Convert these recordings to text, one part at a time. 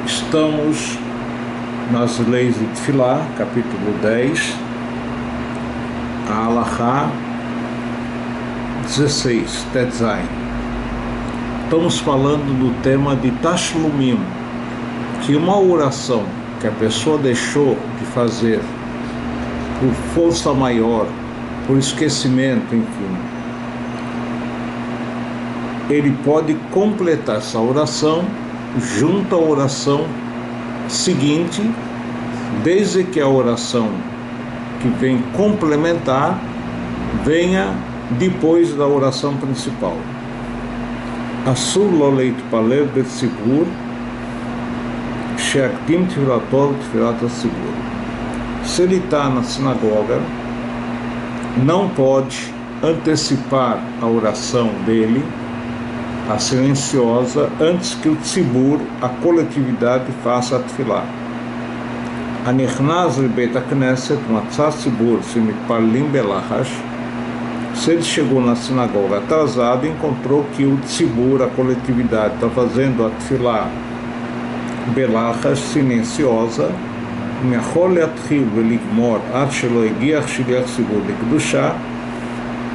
Estamos nas leis de Tefilá, capítulo 10, a Alahá 16, Tetzain. Estamos falando do tema de Tashlumim, que uma oração que a pessoa deixou de fazer por força maior, por esquecimento, enfim, ele pode completar essa oração junto à oração seguinte, desde que a oração que vem complementar venha depois da oração principal. Asur lo leitpaler betzibur she'akdim tfilato tfilat hatzibur. Se ele está na sinagoga, não pode antecipar a oração dele, a silenciosa, antes que o tzibur, a coletividade, faça a tefilá. Anichnas lebeit hakneset matzah tzibur shemitpalelim belachash. Se ele chegou na sinagoga atrasado, encontrou que o tzibur, a coletividade, está fazendo a tefilá belachash, silenciosa.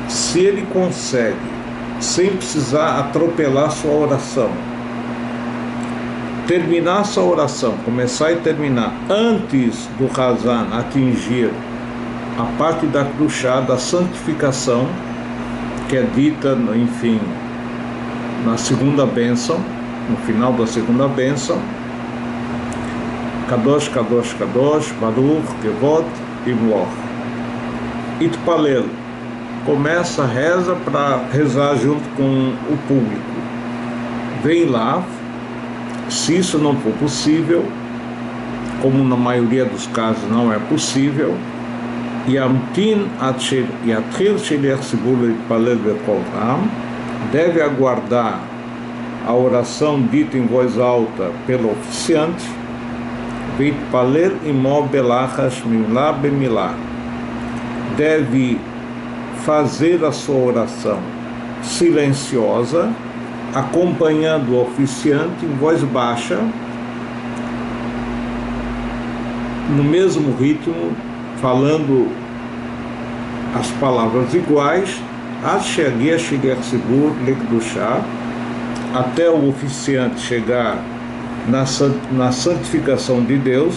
Se ele consegue, sem precisar atropelar sua oração, terminar sua oração, começar e terminar antes do Hazan atingir a parte da Kedushá, da santificação, que é dita, enfim, na segunda bênção, no final da segunda bênção, Kadosh, Kadosh, Kadosh, Baruch, Kevod e Mloch. Itpalel, começa a reza para rezar junto com o público. Vem lá, se isso não for possível, como na maioria dos casos não é possível, Yamtin Atchil Yatril Sheliach Tzibur Itpalel Bekol Ram, deve aguardar a oração dita em voz alta pelo oficiante, Vitpaler imo belachas milá bemilá, deve fazer a sua oração silenciosa, acompanhando o oficiante em voz baixa, no mesmo ritmo, falando as palavras iguais, até o oficiante chegar na santificação de Deus,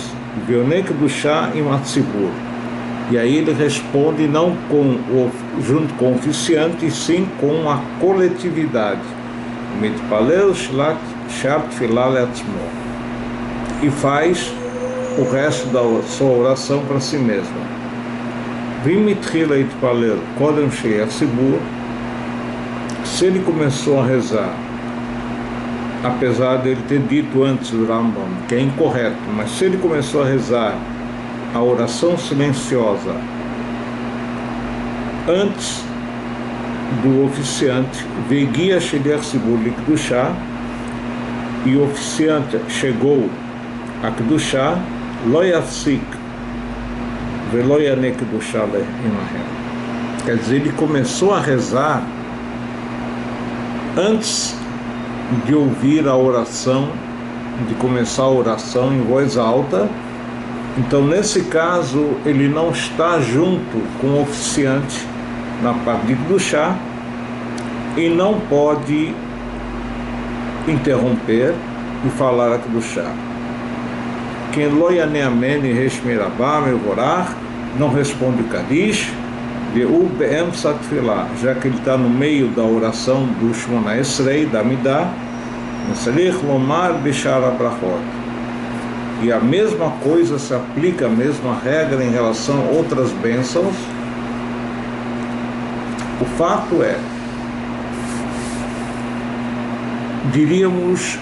e aí ele responde não junto com o oficiante, e sim com a coletividade, e faz o resto da sua oração para si mesmo. Se ele começou a rezar, apesar de ele ter dito antes do Rambam, que é incorreto, mas se ele começou a rezar a oração silenciosa antes do oficiante, Vegia Sheliach Tzibur Likdushá, e o oficiante chegou a Kedushá, Lo Yafsik Velo Yane Kedushá Le'imahem. Quer dizer, ele começou a rezar antes de ouvir a oração, de começar a oração em voz alta. Então, nesse caso, ele não está junto com o oficiante na parte de Kedushá e não pode interromper e falar a Kedushá. Quem lo yane amen e reshmirabá mevorach, não responde o Kadish, já que ele está no meio da oração do Shmona Esrei, da Midá, e a mesma coisa se aplica, a mesma regra em relação a outras bênçãos. O fato é, diríamos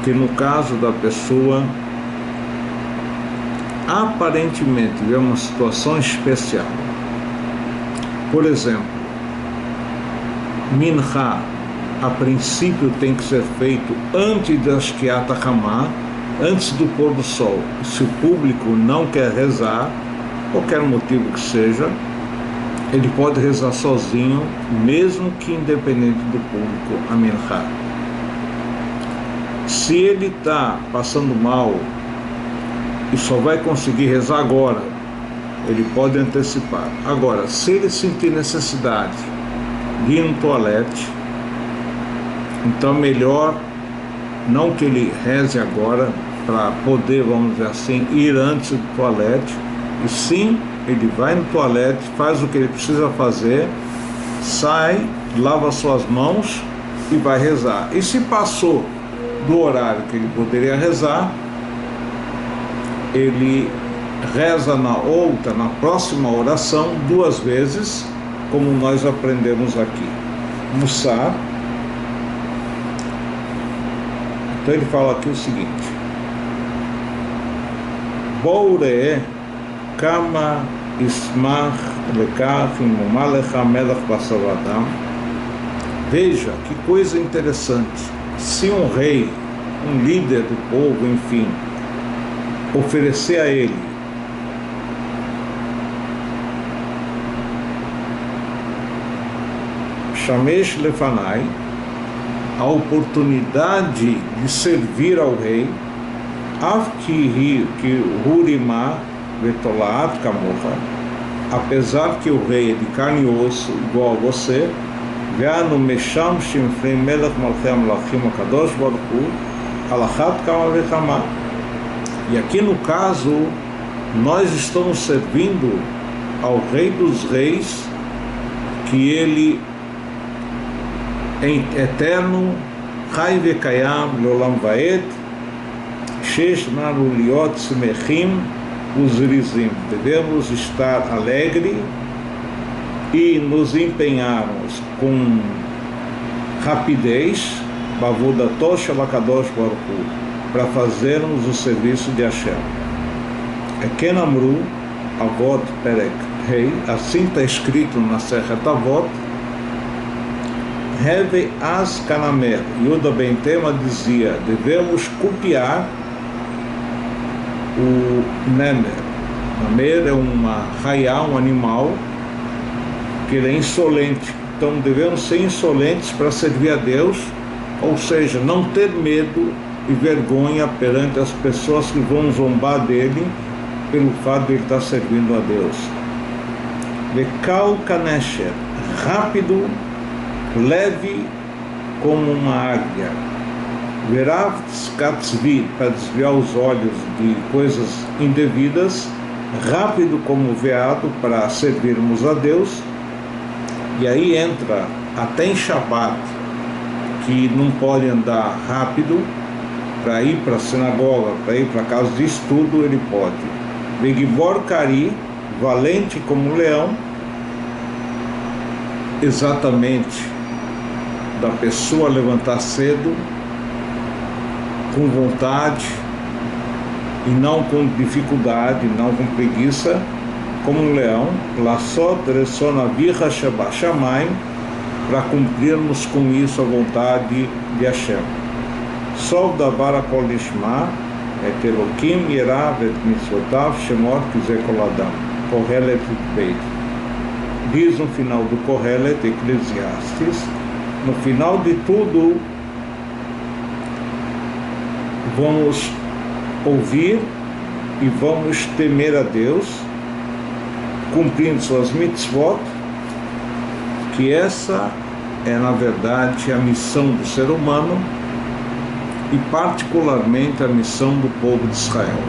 que no caso da pessoa aparentemente vê uma situação especial. Por exemplo, Minha, a princípio tem que ser feito antes da Shkiat HaChamah, antes do pôr do sol. Se o público não quer rezar, qualquer motivo que seja, ele pode rezar sozinho, mesmo que independente do público, a Minha. Se ele está passando mal e só vai conseguir rezar agora, ele pode antecipar. Agora, se ele sentir necessidade de ir no toalete, então melhor não que ele reze agora para poder, vamos dizer assim, ir antes do toalete, e sim, ele vai no toalete, faz o que ele precisa fazer, sai, lava suas mãos e vai rezar. E se passou do horário que ele poderia rezar, ele reza na próxima oração 2 vezes, como nós aprendemos aqui. Mussar. Então ele fala aqui o seguinte: Boure kama ismach lekach imumalecha melech basavadam. Veja que coisa interessante. Se um rei, um líder do povo, enfim, oferecer a ele Shamesh lefanai, a oportunidade de servir ao rei, apesar que o rei é de carne e osso igual a você, e aqui no caso nós estamos servindo ao Rei dos Reis, que ele é eterno, Chai vekayam leolam vaed, shesh nanu liot smechim uzrizim. Devemos estar alegre e nos empenharmos com rapidez, bavudatosh alakadosh baruch hu, para fazermos o serviço de Hashem. Eken amru avot perek rei, assim está escrito na Sechet Avot. Heve as kanamer, Yuda Ben Tema dizia, devemos copiar o Nemer. Nemer é uma raiá, um animal que ele é insolente. Então devemos ser insolentes para servir a Deus, ou seja, não ter medo e vergonha perante as pessoas que vão zombar dele pelo fato de ele estar servindo a Deus. Vekal kanesher, rápido, leve como uma águia. Verav skatzvi, para desviar os olhos de coisas indevidas, rápido como o veado para servirmos a Deus. E aí entra até em Shabbat, que não pode andar rápido, para ir para a sinagoga, para ir para a casa de estudo, ele pode. Vegibor Kari, valente como um leão, exatamente da pessoa levantar cedo, com vontade, e não com dificuldade, não com preguiça, como um leão, Lassot Ressona Birra Shabashamayim, para cumprirmos com isso a vontade de Hashem. Sol Davar Akol Nishma, Et Elokim Yerav Et Mitzvotav Shemot Kizekoladam. Kohelet Beit. Diz no final do Kohelet, Eclesiastes, no final de tudo, vamos ouvir e vamos temer a Deus, cumprindo suas mitzvot, que essa é na verdade a missão do ser humano e particularmente a missão do povo de Israel.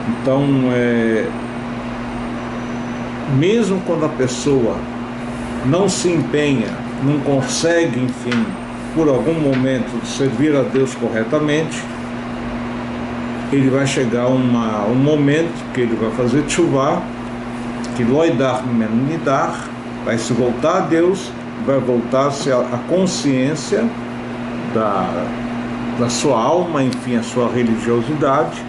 Então, mesmo quando a pessoa não se empenha, não consegue, enfim, por algum momento servir a Deus corretamente, ele vai chegar um momento que ele vai fazer tshuvá, que loidar menidar, vai se voltar a Deus, vai voltar-se a consciência da sua alma, enfim, a sua religiosidade,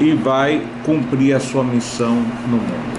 e vai cumprir a sua missão no mundo.